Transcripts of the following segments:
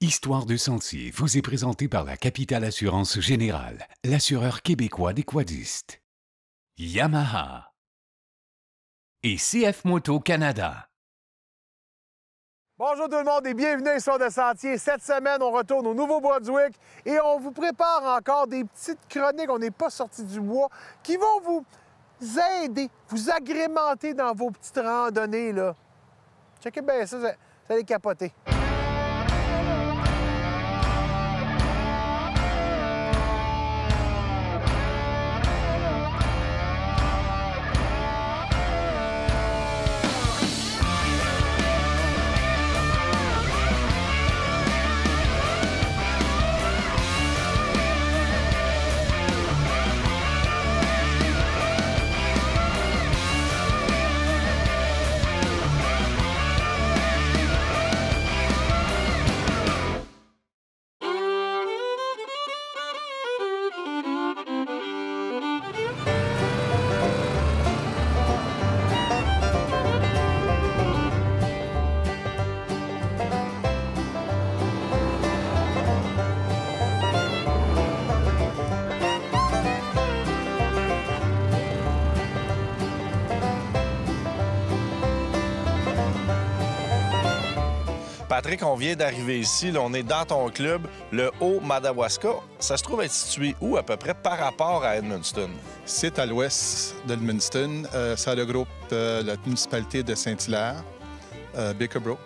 Histoire de sentier vous est présentée par la Capitale Assurance Générale, l'assureur québécois des quadistes. Yamaha et CF Moto Canada. Bonjour tout le monde et bienvenue à Histoire de sentier. Cette semaine, on retourne au Nouveau-Brunswick et on vous prépare encore des petites chroniques, on n'est pas sorti du bois, qui vont vous aider, vous agrémenter dans vos petites randonnées, là. Checkez bien ça, vous allez capoter. Patrick, on vient d'arriver ici. Là, on est dans ton club, le Haut-Madawaska. Ça se trouve être situé où, à peu près, par rapport à Edmundston? C'est à l'ouest d'Edmundston. Ça regroupe la municipalité de Saint-Hilaire, Bakerbrook,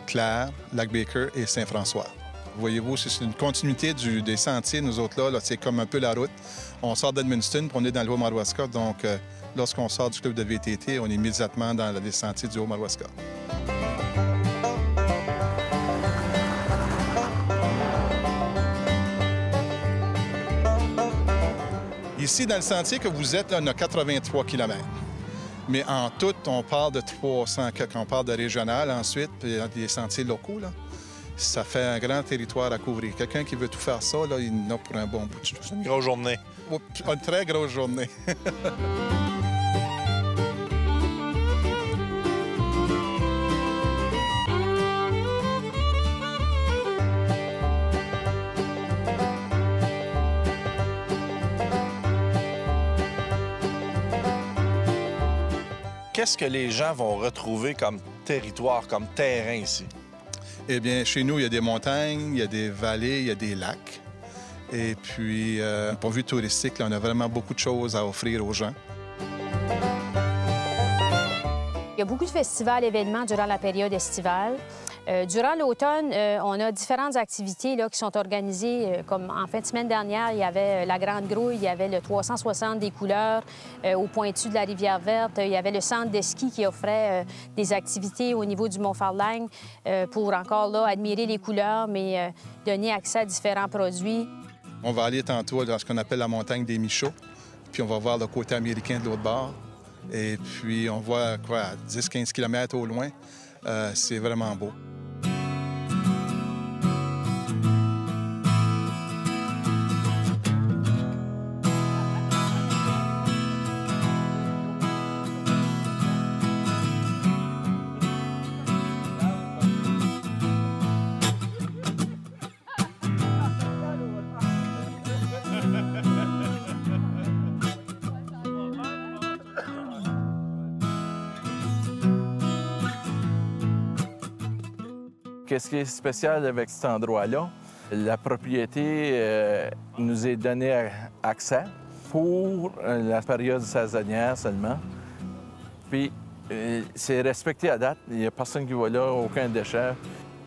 Clare, Lac-Baker et Saint-François. Voyez-vous, c'est une continuité des sentiers. Nous autres, là c'est comme un peu la route. On sort d'Edmundston, puis on est dans le Haut-Madawaska. Donc, lorsqu'on sort du club de VTT, on est immédiatement dans les sentiers du Haut-Madawaska. Ici, dans le sentier que vous êtes, là, on a 83 km. Mais en tout, on parle de 300, quand on parle de régional ensuite, puis des sentiers locaux, là, ça fait un grand territoire à couvrir. Quelqu'un qui veut tout faire ça, là, il en a pour un bon bout de chemin. C'est une grosse journée. Une très grosse journée. Qu'est-ce que les gens vont retrouver comme territoire, comme terrain ici? Eh bien, chez nous, il y a des montagnes, il y a des vallées, il y a des lacs. Et puis, d'un point de vue touristique, là, on a vraiment beaucoup de choses à offrir aux gens. Il y a beaucoup de festivals, événements durant la période estivale. Durant l'automne, on a différentes activités là, qui sont organisées. Comme en fin de semaine dernière, il y avait la Grande Grouille, il y avait le 360 des couleurs au pointu de la Rivière-Verte. Il y avait le centre de ski qui offrait des activités au niveau du Mont-Farlane pour encore là, admirer les couleurs, mais donner accès à différents produits. On va aller tantôt dans ce qu'on appelle la montagne des Michauds, puis on va voir le côté américain de l'autre bord. Et puis, on voit, quoi, à 10-15 km au loin. C'est vraiment beau. Qu'est-ce qui est spécial avec cet endroit-là? La propriété nous est donnée accès pour la période saisonnière seulement. Puis c'est respecté à date. Il n'y a personne qui va là, aucun déchet.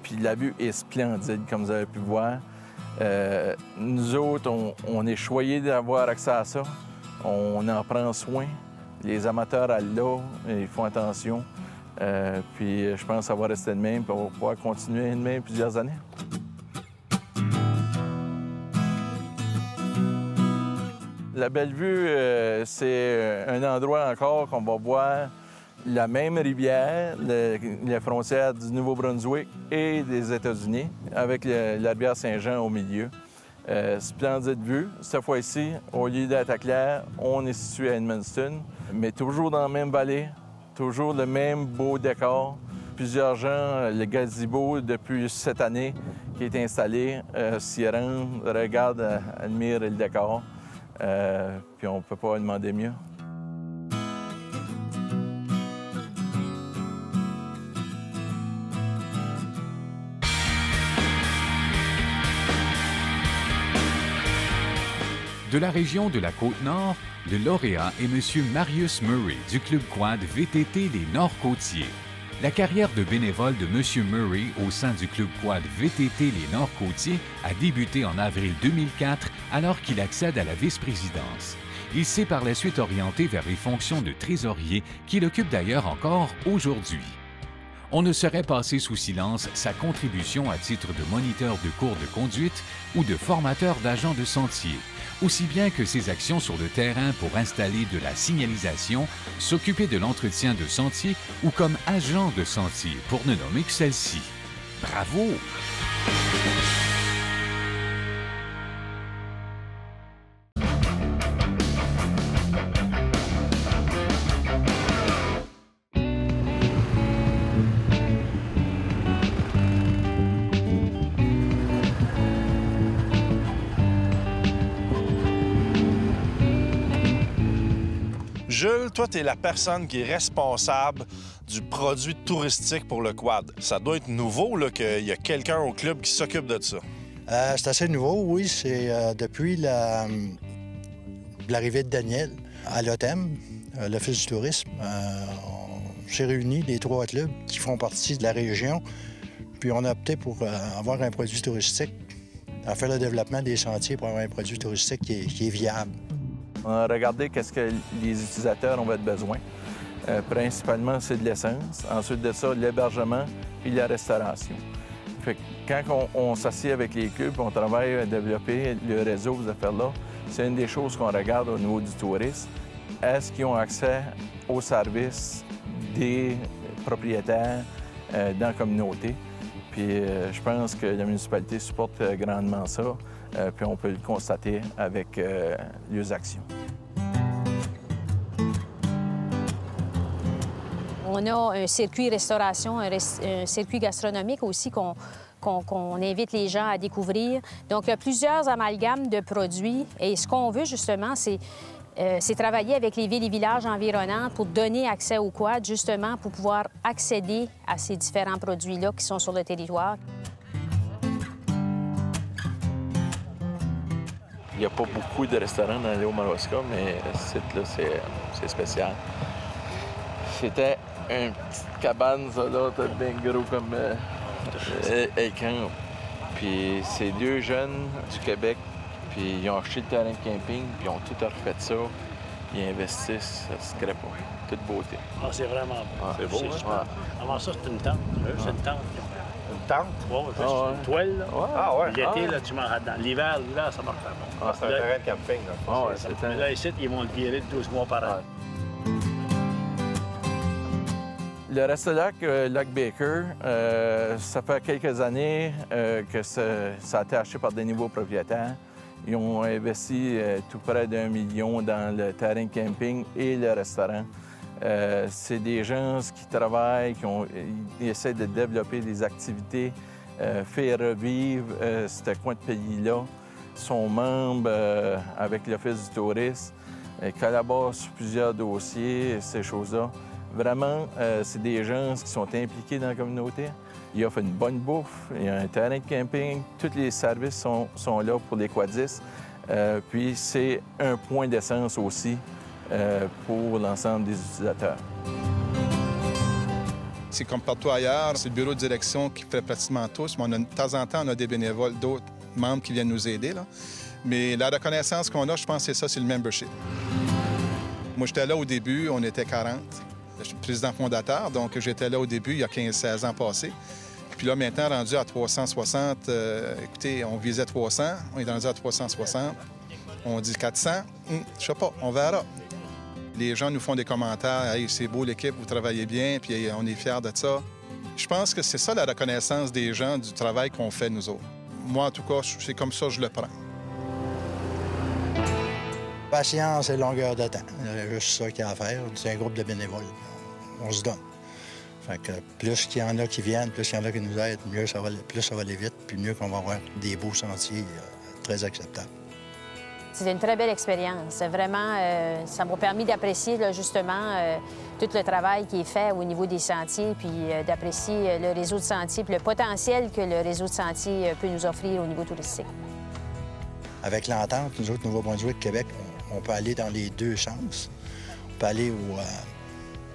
Puis la vue est splendide, comme vous avez pu voir. Nous autres, on est choyés d'avoir accès à ça. On en prend soin. Les amateurs à l'eau, ils font attention. Puis je pense que ça va rester de même, puis on va pouvoir continuer de même plusieurs années. La Belle-Vue, c'est un endroit encore qu'on va voir la même rivière, la frontière du Nouveau-Brunswick et des États-Unis, avec la rivière Saint-Jean au milieu. Splendide vue. Cette fois-ci, au lieu d'être à Clare, on est situé à Edmundston, mais toujours dans la même vallée, toujours le même beau décor. plusieurs gens, le gazebo, depuis cette année, qui est installé, s'y rendent, regardent, admirent le décor. Puis on ne peut pas demander mieux. De la région de la Côte-Nord, le lauréat est M. Marius Murray du Club Quad VTT Les Nord-Côtiers. La carrière de bénévole de M. Murray au sein du Club Quad VTT Les Nord-Côtiers a débuté en avril 2004 alors qu'il accède à la vice-présidence. Il s'est par la suite orienté vers les fonctions de trésorier qu'il occupe d'ailleurs encore aujourd'hui. On ne saurait passer sous silence sa contribution à titre de moniteur de cours de conduite ou de formateur d'agents de sentier, aussi bien que ses actions sur le terrain pour installer de la signalisation, s'occuper de l'entretien de sentiers ou comme agent de sentier, pour ne nommer que celle-ci. Bravo! Jules, toi, tu es la personne qui est responsable du produit touristique pour le quad. Ça doit être nouveau qu'il y a quelqu'un au club qui s'occupe de ça. C'est assez nouveau, oui. C'est depuis l'arrivée de Daniel à l'OTEM, l'Office du tourisme. On s'est réunis, les 3 clubs qui font partie de la région, puis on a opté pour avoir un produit touristique, à faire le développement des sentiers pour avoir un produit touristique qui est viable. On a regardé qu'est-ce que les utilisateurs ont besoin. Principalement, c'est de l'essence. Ensuite de ça, l'hébergement et la restauration. Fait que quand on s'assied avec les clubs, on travaille à développer le réseau, ces affaires-là, c'est une des choses qu'on regarde au niveau du tourisme. Est-ce qu'ils ont accès aux services des propriétaires dans la communauté? Puis je pense que la municipalité supporte grandement ça. Puis on peut le constater avec leurs actions. On a un circuit restauration, un circuit gastronomique aussi qu'on invite les gens à découvrir. Donc, il y a plusieurs amalgames de produits. Et ce qu'on veut, justement, c'est travailler avec les villes et villages environnants pour donner accès au quad, justement, pour pouvoir accéder à ces différents produits-là qui sont sur le territoire. Il n'y a pas beaucoup de restaurants dans l'île Madawaska, mais ce site-là, c'est spécial. C'était une petite cabane, ça, là, bien gros comme un camp. Puis c'est 2 jeunes du Québec, puis ils ont acheté le terrain de camping, puis ils ont tout refait ça. Ils investissent, ça se crée pas. Toute beauté. Ah, c'est vraiment beau. C'est beau, hein? Avant ça, c'est une tente. C'est une tente. Une tente? Oui, juste une toile. Là. Ah ouais? L'été, là, tu manges dedans. L'hiver, ça marche pas bon. C'est un terrain de camping, là. Ah ouais, c'est Mais là, ici, ils vont le virer de 12 mois par an. Le restaurant Lac Baker, ça fait quelques années que ça a été acheté par des nouveaux propriétaires. Ils ont investi tout près d'1 million dans le terrain de camping et le restaurant. C'est des gens qui travaillent, ils essaient de développer des activités, faire revivre ce coin de pays-là. Ils sont membres avec l'Office du tourisme, collaborent sur plusieurs dossiers, ces choses-là. Vraiment, c'est des gens qui sont impliqués dans la communauté. Ils offrent une bonne bouffe, il y a un terrain de camping, tous les services sont là pour les quadistes. Puis c'est un point d'essence aussi pour l'ensemble des utilisateurs. C'est comme partout ailleurs, c'est le bureau de direction qui fait pratiquement tous, mais de temps en temps, on a des bénévoles, d'autres membres qui viennent nous aider, là. Mais la reconnaissance qu'on a, je pense que c'est ça, c'est le membership. Moi, j'étais là au début, on était 40. Je suis président fondateur, donc j'étais là au début, il y a 15-16 ans passés. Puis là, maintenant, rendu à 360, écoutez, on visait 300, on est rendu à 360. On dit 400, je sais pas, on verra. Les gens nous font des commentaires, « Hey, c'est beau l'équipe, vous travaillez bien, puis on est fiers de ça. » Je pense que c'est ça la reconnaissance des gens du travail qu'on fait, nous autres. Moi, en tout cas, c'est comme ça que je le prends. Patience et longueur de temps. C'est juste ça qu'il y a à faire. C'est un groupe de bénévoles. On se donne. Fait que plus qu'il y en a qui viennent, plus il y en a qui nous aident, plus ça va aller vite, puis mieux qu'on va avoir des beaux sentiers très acceptables. C'est une très belle expérience. C'est vraiment, ça m'a permis d'apprécier là, justement tout le travail qui est fait au niveau des sentiers, puis d'apprécier le réseau de sentiers, puis le potentiel que le réseau de sentiers peut nous offrir au niveau touristique. Avec l'entente, nous autres, Nouveau-Brunswick, Québec, on peut aller dans les deux sens. On peut aller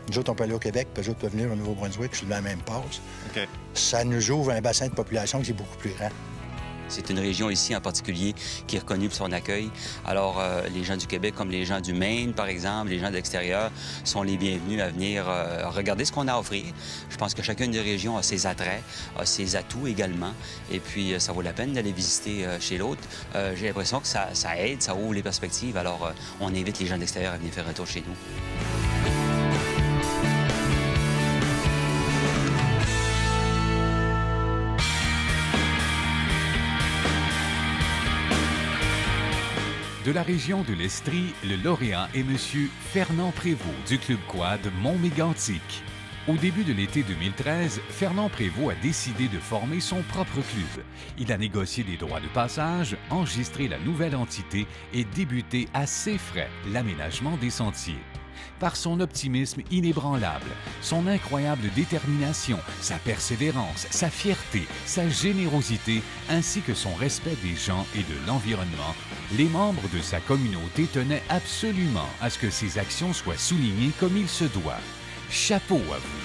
nous autres, on peut aller au Québec, puis eux autres peuvent venir au Nouveau-Brunswick sur la même passe. OK. Ça nous ouvre un bassin de population qui est beaucoup plus grand. C'est une région ici en particulier qui est reconnue pour son accueil. Alors, les gens du Québec, comme les gens du Maine, par exemple, les gens de l'extérieur, sont les bienvenus à venir regarder ce qu'on a à offrir. Je pense que chacune des régions a ses attraits, a ses atouts également. Et puis, ça vaut la peine d'aller visiter chez l'autre. J'ai l'impression que ça aide, ça ouvre les perspectives. Alors, on invite les gens de l'extérieur à venir faire un tour chez nous. De la région de l'Estrie, le lauréat est M. Fernand Prévost du Club Quad Mont-Mégantic. Au début de l'été 2013, Fernand Prévost a décidé de former son propre club. Il a négocié des droits de passage, enregistré la nouvelle entité et débuté à ses frais l'aménagement des sentiers. Par son optimisme inébranlable, son incroyable détermination, sa persévérance, sa fierté, sa générosité, ainsi que son respect des gens et de l'environnement, les membres de sa communauté tenaient absolument à ce que ses actions soient soulignées comme il se doit. Chapeau à vous!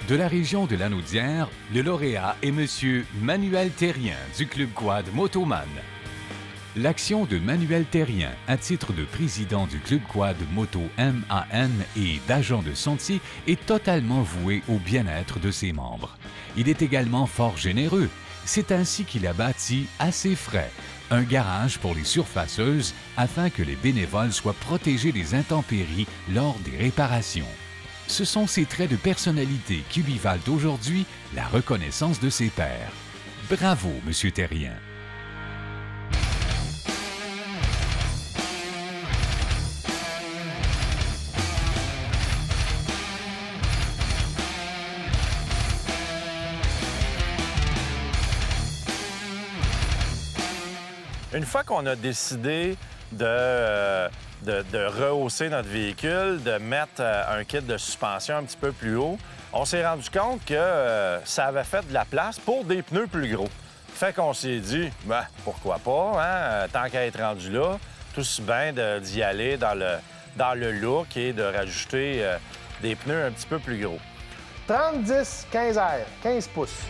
De la région de Lanaudière, le lauréat est M. Manuel Terrien du Club Quad Motoman. L'action de Manuel Terrien, à titre de président du Club Quad Moto MAN et d'agent de sentier, est totalement vouée au bien-être de ses membres. Il est également fort généreux. C'est ainsi qu'il a bâti, à ses frais, un garage pour les surfaceuses afin que les bénévoles soient protégés des intempéries lors des réparations. Ce sont ces traits de personnalité qui lui valent aujourd'hui la reconnaissance de ses pairs. Bravo, M. Terrien! Une fois qu'on a décidé de rehausser notre véhicule, de mettre un kit de suspension un petit peu plus haut, on s'est rendu compte que ça avait fait de la place pour des pneus plus gros. Fait qu'on s'est dit, ben, pourquoi pas, hein? Tant qu'à être rendu là, tout aussi bien d'y aller dans le look et de rajouter des pneus un petit peu plus gros. 30, 10, 15 R, 15 pouces.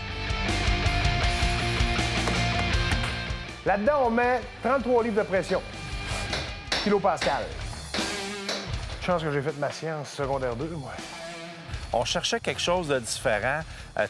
Là-dedans, on met 33 livres de pression. Kilopascal. Chance que j'ai fait ma science secondaire 2, moi. On cherchait quelque chose de différent.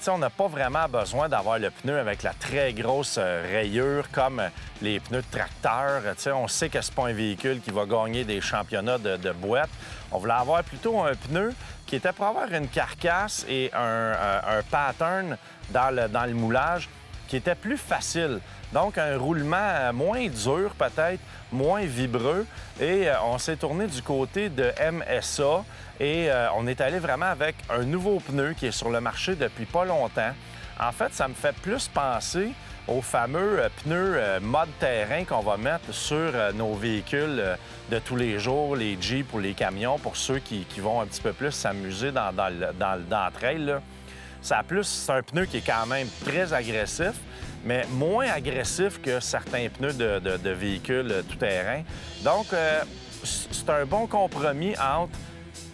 On n'a pas vraiment besoin d'avoir le pneu avec la très grosse rayure comme les pneus de tracteur. On sait que ce n'est pas un véhicule qui va gagner des championnats de boîte. On voulait avoir plutôt un pneu qui était pour avoir une carcasse et un pattern dans le moulage qui était plus facile. Donc, un roulement moins dur, peut-être, moins vibreux. Et on s'est tourné du côté de MSA et on est allé vraiment avec un nouveau pneu qui est sur le marché depuis pas longtemps. En fait, ça me fait plus penser aux fameux pneus mode terrain qu'on va mettre sur nos véhicules de tous les jours, les Jeeps ou les camions, pour ceux qui vont un petit peu plus s'amuser dans le trail, là. C'est un pneu qui est quand même très agressif, mais moins agressif que certains pneus de véhicules tout-terrain. Donc, c'est un bon compromis entre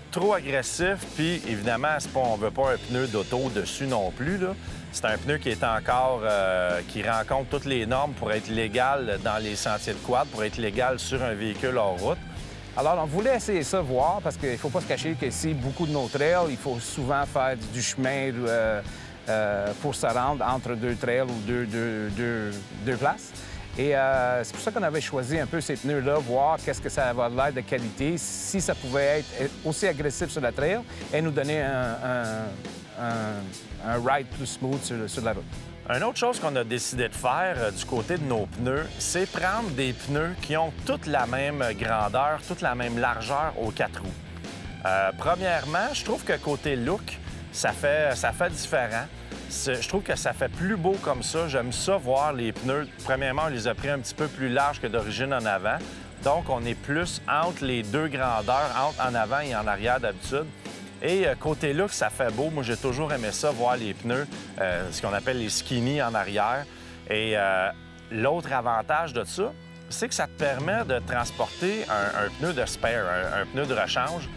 trop agressif, puis évidemment, on ne veut pas un pneu d'auto dessus non plus, là. C'est un pneu qui est encore, qui rencontre toutes les normes pour être légal dans les sentiers de quad, pour être légal sur un véhicule hors route. Alors, on voulait essayer ça, voir, parce qu'il ne faut pas se cacher qu'ici, beaucoup de nos trails, il faut souvent faire du chemin pour se rendre entre deux trails ou deux places. Et c'est pour ça qu'on avait choisi un peu ces pneus-là, voir qu'est-ce que ça va l'air de qualité, si ça pouvait être aussi agressif sur la trail et nous donner un ride plus smooth sur la route. Une autre chose qu'on a décidé de faire du côté de nos pneus, c'est prendre des pneus qui ont toute la même grandeur, toute la même largeur aux 4 roues. Premièrement, je trouve que côté look, ça fait différent. Je trouve que ça fait plus beau comme ça. J'aime ça voir les pneus. Premièrement, on les a pris un petit peu plus larges que d'origine en avant. Donc, on est plus entre les deux grandeurs, entre en avant et en arrière d'habitude. Et côté look, ça fait beau. Moi, j'ai toujours aimé ça, voir les pneus, ce qu'on appelle les skinny en arrière. Et l'autre avantage de ça, c'est que ça te permet de transporter un pneu de spare, un pneu de rechange.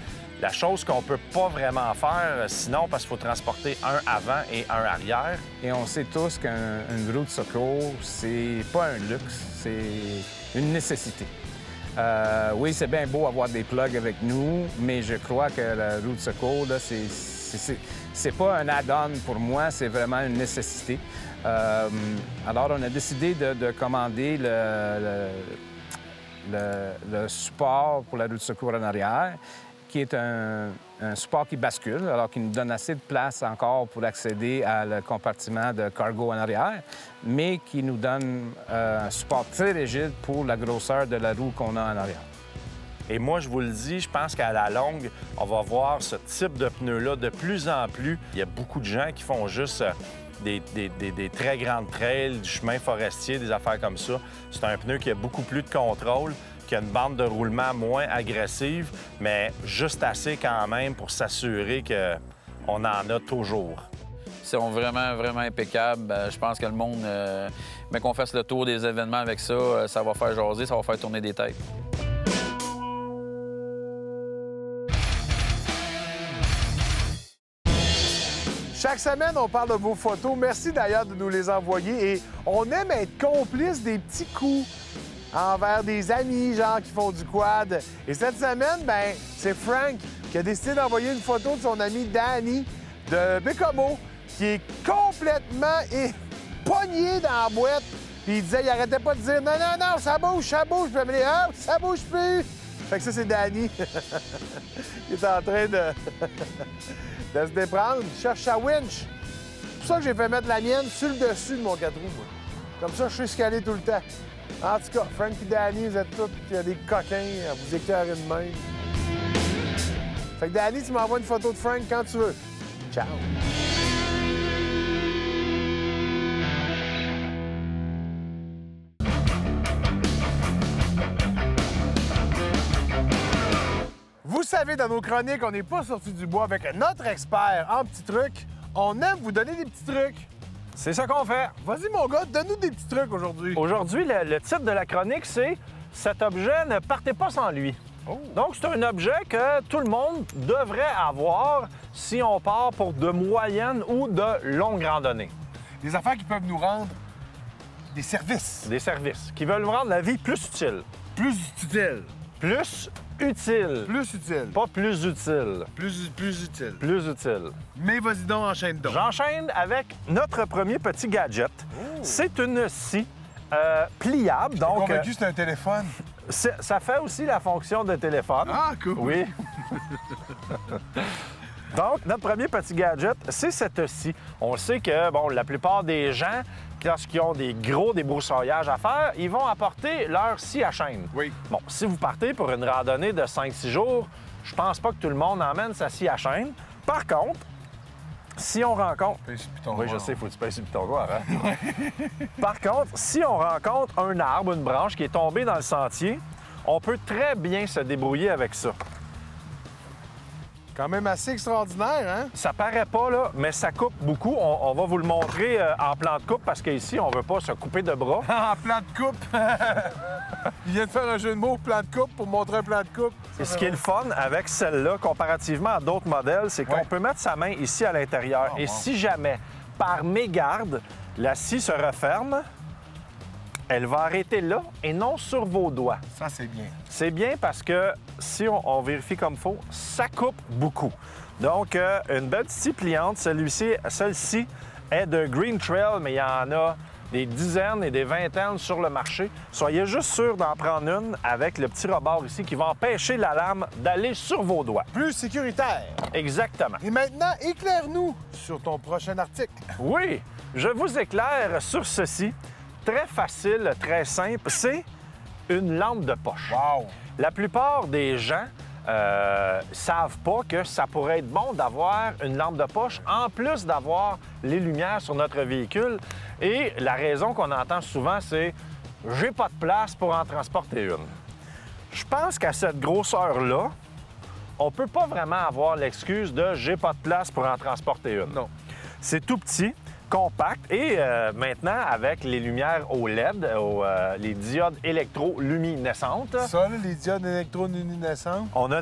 La chose qu'on peut pas vraiment faire sinon, parce qu'il faut transporter un avant et un arrière. Et on sait tous qu'une roue de secours, c'est pas un luxe, c'est une nécessité. Oui, c'est bien beau avoir des plugs avec nous, mais je crois que la roue de secours, là, c'est pas un add-on pour moi, c'est vraiment une nécessité. Alors, on a décidé de commander le support pour la roue de secours en arrière, qui est un support qui bascule, alors qui nous donne assez de place encore pour accéder à le compartiment de cargo en arrière, mais qui nous donne un support très rigide pour la grosseur de la roue qu'on a en arrière. Et moi, je vous le dis, je pense qu'à la longue, on va voir ce type de pneus-là de plus en plus. Il y a beaucoup de gens qui font juste des très grandes trails, du chemin forestier, des affaires comme ça. C'est un pneu qui a beaucoup plus de contrôle, qui a une bande de roulement moins agressive, mais juste assez quand même pour s'assurer qu'on en a toujours. Ils sont vraiment, vraiment impeccables. Je pense que le monde, mais qu'on fasse le tour des événements avec ça, ça va faire jaser, ça va faire tourner des têtes. Chaque semaine, on parle de vos photos. Merci d'ailleurs de nous les envoyer. Et on aime être complice des petits coups envers des amis, genre, qui font du quad. Et cette semaine, ben, c'est Frank qui a décidé d'envoyer une photo de son ami Danny de Bécomo, qui est complètement pogné dans la boîte. Puis il disait, il arrêtait pas de dire, non, non, non, ça bouge, ça bouge. Puis il me dit, ah, ça bouge plus. Fait que ça, c'est Danny. Il est en train de se déprendre. Il cherche sa winch. C'est pour ça que j'ai fait mettre la mienne sur le dessus de mon 4 roues, moi. Comme ça, je sais escaler tout le temps. En tout cas, Frank et Danny, vous êtes tous des coquins à vous écœurer de même. Fait que Danny, tu m'envoies une photo de Frank quand tu veux. Ciao! Vous savez, dans nos chroniques, on n'est pas sorti du bois avec notre expert en petits trucs. On aime vous donner des petits trucs. C'est ça qu'on fait. Vas-y, mon gars, donne-nous des petits trucs aujourd'hui. Aujourd'hui, le titre de la chronique, c'est « Cet objet, ne partez pas sans lui ». Oh. Donc, c'est un objet que tout le monde devrait avoir si on part pour de moyennes ou de longues randonnées. Des affaires qui peuvent nous rendre des services. Des services qui veulent nous rendre la vie plus utile. Plus utile. Plus utile. Plus utile. Pas plus utile. Plus utile. Plus utile. Mais vas-y donc, enchaîne donc. J'enchaîne avec notre premier petit gadget. Oh. C'est une scie pliable. Je suis convaincu que c'est un téléphone. Ça fait aussi la fonction de téléphone. Ah, cool. Oui. Donc, notre premier petit gadget, c'est cette scie. On sait que, bon, la plupart des gens, lorsqu'ils ont des gros débroussailляges à faire, ils vont apporter leur scie à chaîne. Oui. Bon, si vous partez pour une randonnée de 5-6 jours, je pense pas que tout le monde emmène sa scie à chaîne. Par contre, si on rencontre... Oui, je sais, il faut que tu pèses sur le piton noir, hein? Par contre, si on rencontre un arbre, une branche qui est tombée dans le sentier, on peut très bien se débrouiller avec ça. Quand même assez extraordinaire, hein? Ça paraît pas, là, mais ça coupe beaucoup. On va vous le montrer en plan de coupe parce qu'ici, on veut pas se couper de bras. En plan de coupe! Il vient de faire un jeu de mots, plan de coupe, pour montrer un plan de coupe. Et ce qui est le fun avec celle-là, comparativement à d'autres modèles, c'est qu'on peut mettre sa main ici à l'intérieur. Et si jamais, par mégarde, la scie se referme, elle va arrêter là et non sur vos doigts. Ça, c'est bien. C'est bien parce que si on vérifie comme il faut, ça coupe beaucoup. Donc, une belle scie pliante. Celle-ci est de Green Trail, mais il y en a des dizaines et des vingtaines sur le marché. Soyez juste sûr d'en prendre une avec le petit rebord ici qui va empêcher la lame d'aller sur vos doigts. Plus sécuritaire. Exactement. Et maintenant, éclaire-nous sur ton prochain article. Oui, je vous éclaire sur ceci. Très facile, très simple. C'est une lampe de poche. Wow! La plupart des gens savent pas que ça pourrait être bon d'avoir une lampe de poche en plus d'avoir les lumières sur notre véhicule. Et la raison qu'on entend souvent, c'est « j'ai pas de place pour en transporter une ». Je pense qu'à cette grosseur-là, on peut pas vraiment avoir l'excuse de « j'ai pas de place pour en transporter une ». Non. C'est tout petit, compact et maintenant, avec les lumières au LED, les diodes électroluminescentes... Ça, là, les diodes électroluminescentes. On a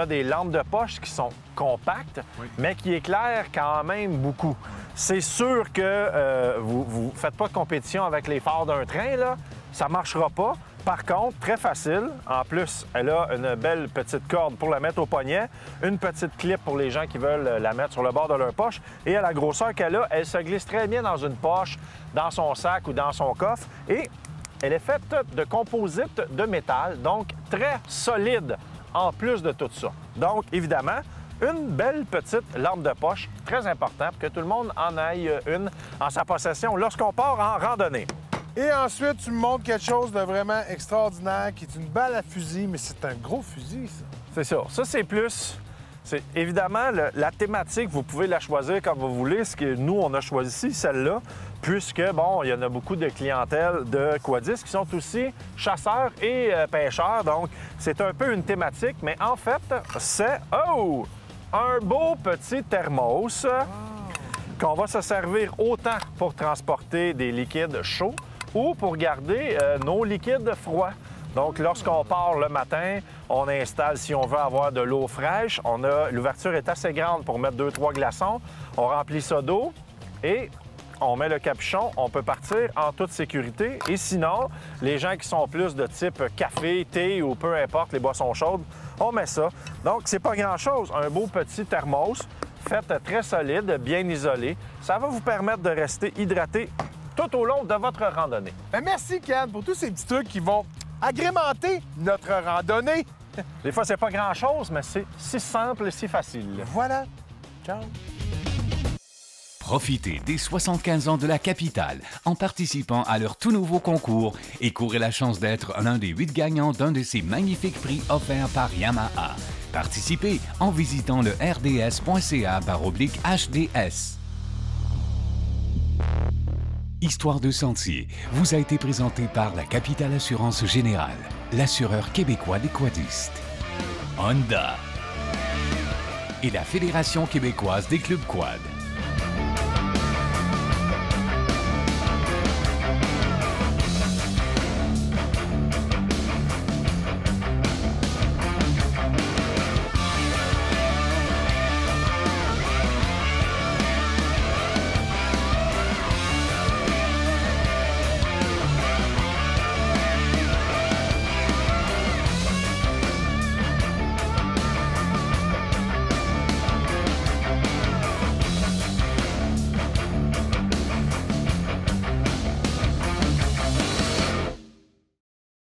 des lampes de poche qui sont compactes, mais qui éclairent quand même beaucoup. C'est sûr que vous ne faites pas de compétition avec les phares d'un train, là. Ça ne marchera pas. Par contre, très facile. En plus, elle a une belle petite corde pour la mettre au poignet, une petite clip pour les gens qui veulent la mettre sur le bord de leur poche. Et à la grosseur qu'elle a, elle se glisse très bien dans une poche, dans son sac ou dans son coffre. Et elle est faite de composite de métal, donc très solide en plus de tout ça. Donc, évidemment, une belle petite lampe de poche, très important pour que tout le monde en aille une en sa possession lorsqu'on part en randonnée. Et ensuite, tu me montres quelque chose de vraiment extraordinaire qui est une balle à fusil, mais c'est un gros fusil, ça. C'est ça. Ça, c'est plus... C'est évidemment la thématique, vous pouvez la choisir comme vous voulez. Ce que nous, on a choisi celle-là, puisque, bon, il y en a beaucoup de clientèle de quadistes qui sont aussi chasseurs et pêcheurs. Donc, c'est un peu une thématique, mais en fait, c'est... Oh! Un beau petit thermos qu'on va se servir autant pour transporter des liquides chauds ou pour garder nos liquides froids. Donc, lorsqu'on part le matin, on installe, si on veut avoir de l'eau fraîche, l'ouverture est assez grande pour mettre 2-3 glaçons. On remplit ça d'eau et on met le capuchon. On peut partir en toute sécurité. Et sinon, les gens qui sont plus de type café, thé ou peu importe, les boissons chaudes, on met ça. Donc, c'est pas grand-chose. Un beau petit thermos, fait très solide, bien isolé. Ça va vous permettre de rester hydraté tout au long de votre randonnée. Ben merci, Ken, pour tous ces petits trucs qui vont agrémenter notre randonnée. Des fois, c'est pas grand-chose, mais c'est si simple et si facile. Voilà. Ciao. Profitez des 75 ans de la capitale en participant à leur tout nouveau concours et courez la chance d'être l'un des 8 gagnants d'un de ces magnifiques prix offerts par Yamaha. Participez en visitant le rds.ca/HDS. Histoire de sentier vous a été présenté par la Capitale Assurance Générale, l'assureur québécois des quadistes, Honda et la Fédération québécoise des clubs quad.